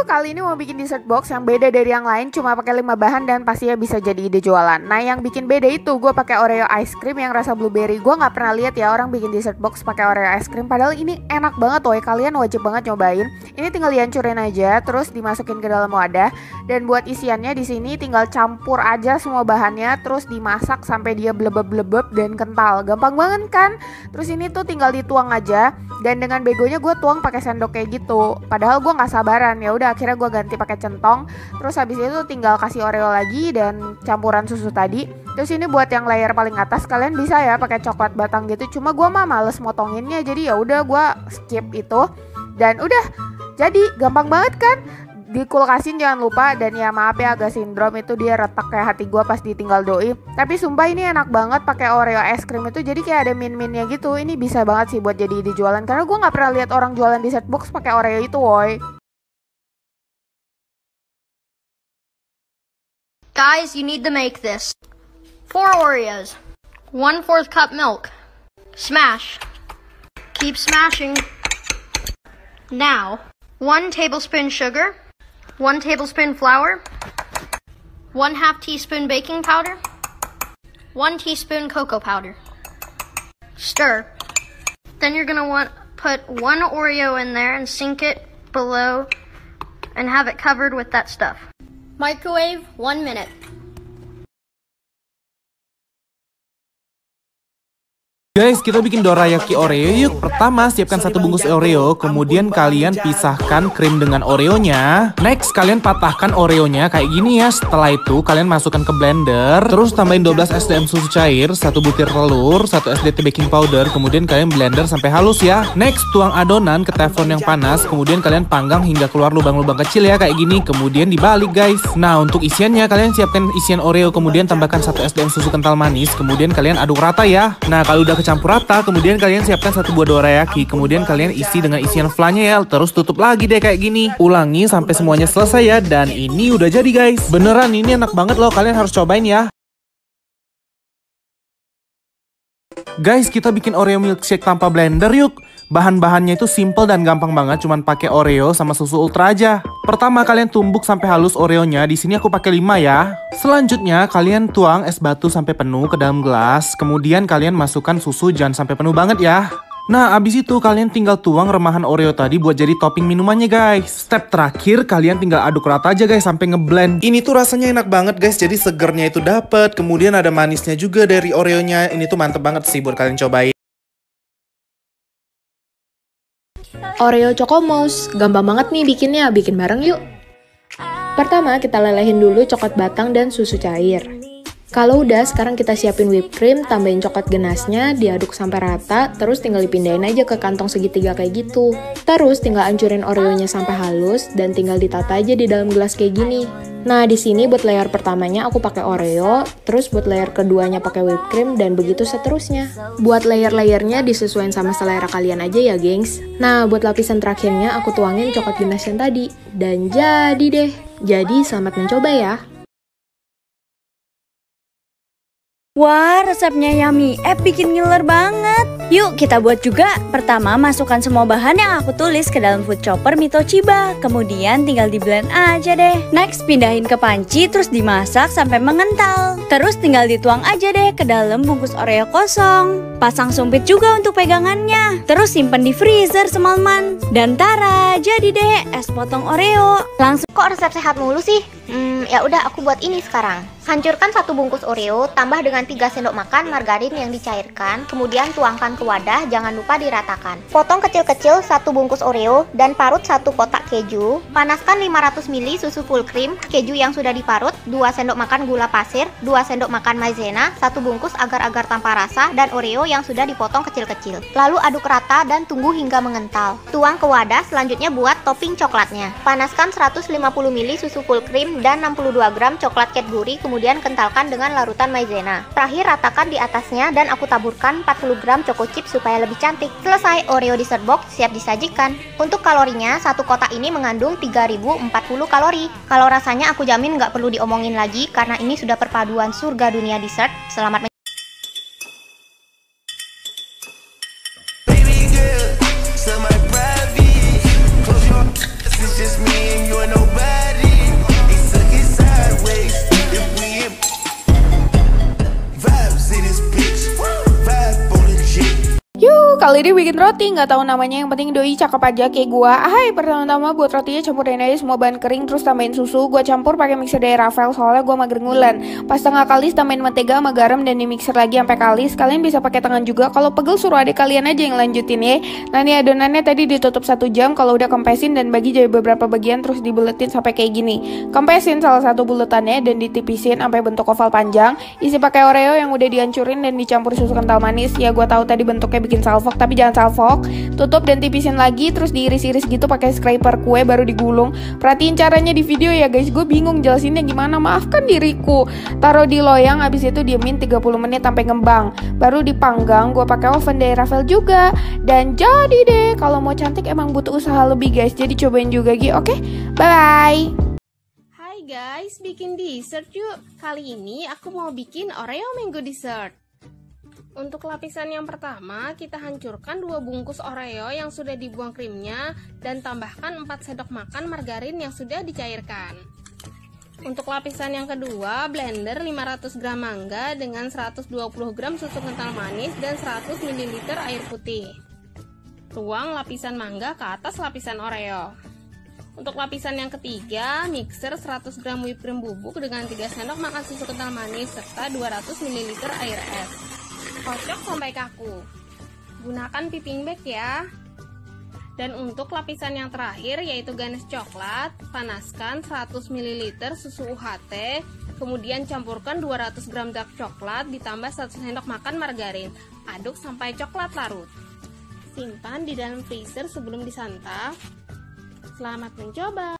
Kali ini mau bikin dessert box yang beda dari yang lain, cuma pakai 5 bahan dan pastinya bisa jadi ide jualan. Nah, yang bikin beda itu gue pakai Oreo ice cream yang rasa blueberry. Gue nggak pernah lihat ya orang bikin dessert box pakai Oreo ice cream. Padahal ini enak banget woy, kalian wajib banget nyobain. Ini tinggal dihancurin aja, terus dimasukin ke dalam wadah. Dan buat isiannya di sini tinggal campur aja semua bahannya, terus dimasak sampai dia blebeb-blebeb dan kental. Gampang banget kan? Terus ini tuh tinggal dituang aja. Dan dengan begonya gue tuang pakai sendok kayak gitu. Padahal gue nggak sabaran, ya udah akhirnya gue ganti pakai centong. Terus habis itu tinggal kasih Oreo lagi dan campuran susu tadi. Terus ini buat yang layer paling atas kalian bisa ya pakai coklat batang gitu. Cuma gue mah males motonginnya, jadi ya udah gue skip itu. Dan udah jadi gampang banget kan? Dikulkasin jangan lupa. Dan ya maaf ya agak sindrom itu, dia retak kayak hati gue pas ditinggal doi. Tapi sumpah ini enak banget pakai Oreo es krim itu, jadi kayak ada min-minnya gitu. Ini bisa banget sih buat jadi ide jualan, karena gue nggak pernah lihat orang jualan dessert box pakai Oreo itu woy. Guys, you need to make this. 4 Oreos, 1/4 cup milk. Smash. Keep smashing. Now, 1 tablespoon sugar, 1 tablespoon flour, 1/2 teaspoon baking powder, 1 teaspoon cocoa powder. Stir. Then you're gonna want put 1 Oreo in there and sink it below and have it covered with that stuff. Microwave 1 minute. Guys, kita bikin dorayaki Oreo yuk. Pertama, siapkan 1 bungkus Oreo, kemudian kalian pisahkan krim dengan Oreonya. Next, kalian patahkan Oreonya kayak gini ya. Setelah itu, kalian masukkan ke blender. Terus tambahin 12 SDM susu cair, 1 butir telur, 1 SDT baking powder, kemudian kalian blender sampai halus ya. Next, tuang adonan ke teflon yang panas, kemudian kalian panggang hingga keluar lubang-lubang kecil ya kayak gini. Kemudian dibalik guys. Nah, untuk isiannya kalian siapkan isian Oreo, kemudian tambahkan 1 SDM susu kental manis, kemudian kalian aduk rata ya. Nah, kalau udah campur rata, kemudian kalian siapkan 1 buah dorayaki, kemudian kalian isi dengan isian flanya ya, terus tutup lagi deh kayak gini. Ulangi sampai semuanya selesai ya, dan ini udah jadi guys. Beneran ini enak banget loh, kalian harus cobain ya. Guys, kita bikin Oreo milkshake tanpa blender yuk. Bahan-bahannya itu simple dan gampang banget, cuman pakai Oreo sama susu ultra aja. Pertama kalian tumbuk sampai halus Oreonya. Di sini aku pakai 5 ya. Selanjutnya kalian tuang es batu sampai penuh ke dalam gelas. Kemudian kalian masukkan susu, jangan sampai penuh banget ya. Nah, abis itu kalian tinggal tuang remahan Oreo tadi buat jadi topping minumannya guys. Step terakhir kalian tinggal aduk rata aja guys sampai ngeblend. Ini tuh rasanya enak banget guys, jadi segernya itu dapet. Kemudian ada manisnya juga dari Oreonya. Ini tuh mantep banget sih buat kalian cobain. Oreo Choco Mousse, gampang banget nih bikinnya, bikin bareng yuk. Pertama kita lelehin dulu coklat batang dan susu cair. Kalau udah, sekarang kita siapin whipped cream, tambahin coklat ganasnya, diaduk sampai rata, terus tinggal dipindahin aja ke kantong segitiga kayak gitu. Terus tinggal hancurin Oreonya sampai halus dan tinggal ditata aja di dalam gelas kayak gini. Nah, di sini buat layer pertamanya aku pakai Oreo, terus buat layer keduanya pakai whipped cream, dan begitu seterusnya. Buat layer-layernya disesuaikan sama selera kalian aja ya, gengs. Nah, buat lapisan terakhirnya aku tuangin coklat ganas yang tadi. Dan jadi deh. Jadi, selamat mencoba ya. Wah, resepnya yummy, bikin ngiler banget. Yuk kita buat juga. Pertama, masukkan semua bahan yang aku tulis ke dalam food chopper Mito Chiba. Kemudian tinggal di blend aja deh. Next, pindahin ke panci, terus dimasak sampai mengental. Terus tinggal dituang aja deh ke dalam bungkus Oreo kosong. Pasang sumpit juga untuk pegangannya. Terus simpen di freezer semalaman. Dan tara, jadi deh es potong Oreo. Langsung. Kok resep sehat mulu sih? Ya udah aku buat ini sekarang. Hancurkan 1 bungkus Oreo, tambah dengan 3 sendok makan margarin yang dicairkan, kemudian tuangkan ke wadah, jangan lupa diratakan. Potong kecil-kecil 1 bungkus Oreo dan parut 1 kotak keju. Panaskan 500 ml susu full cream, keju yang sudah diparut, 2 sendok makan gula pasir, 2 sendok makan maizena, 1 bungkus agar-agar tanpa rasa, dan Oreo yang sudah dipotong kecil-kecil. Lalu aduk rata dan tunggu hingga mengental. Tuang ke wadah, selanjutnya buat topping coklatnya. Panaskan 150 ml susu full cream dan 62 gram coklat Cadbury, kemudian kentalkan dengan larutan maizena. Terakhir ratakan di atasnya dan aku taburkan 40 gram choco chip supaya lebih cantik. Selesai, Oreo dessert box siap disajikan. Untuk kalorinya, 1 kotak ini mengandung 3040 kalori. Kalau rasanya aku jamin nggak perlu diomongin lagi karena ini sudah perpaduan surga dunia dessert. Selamat Kali ini bikin roti, nggak tahu namanya, yang penting doi cakep aja kayak gua. Hai, pertama-tama buat rotinya campurin aja semua bahan kering, terus tambahin susu. Gua campur pakai mixer dari Rafael soalnya gua mager ngulen. Pas tengah kalis tambahin mentega sama garam dan di mixer lagi sampai kalis. Kalian bisa pakai tangan juga. Kalau pegel suruh adik kalian aja yang lanjutin ya. Nah nih adonannya tadi ditutup 1 jam. Kalau udah kempesin dan bagi jadi beberapa bagian terus dibuletin sampai kayak gini. Kempesin salah satu buletannya dan ditipisin sampai bentuk oval panjang. Isi pakai Oreo yang udah dihancurin dan dicampur susu kental manis. Ya gua tahu tadi bentuknya bikin salfok, tapi jangan salfok. Tutup dan tipisin lagi, terus diiris-iris gitu pakai scraper kue baru digulung. Perhatiin caranya di video ya guys, gue bingung jelasinnya gimana, maafkan diriku. Taruh di loyang, abis itu diemin 30 menit sampai ngembang. Baru dipanggang, gue pakai oven dari Rafael juga. Dan jadi deh, kalau mau cantik emang butuh usaha lebih guys, jadi cobain juga Gi, oke? Bye-bye. Hai guys, bikin dessert yuk. Kali ini aku mau bikin Oreo mango dessert. Untuk lapisan yang pertama, kita hancurkan 2 bungkus Oreo yang sudah dibuang krimnya dan tambahkan 4 sendok makan margarin yang sudah dicairkan. Untuk lapisan yang kedua, blender 500 gram mangga dengan 120 gram susu kental manis dan 100 ml air putih. Tuang lapisan mangga ke atas lapisan Oreo. Untuk lapisan yang ketiga, mixer 100 gram whipped cream bubuk dengan 3 sendok makan susu kental manis serta 200 ml air es. Kocok sampai kaku. Gunakan piping bag ya. Dan untuk lapisan yang terakhir yaitu ganas coklat, panaskan 100 ml susu UHT, kemudian campurkan 200 gram dark coklat ditambah 1 sendok makan margarin. Aduk sampai coklat larut. Simpan di dalam freezer sebelum disantap. Selamat mencoba.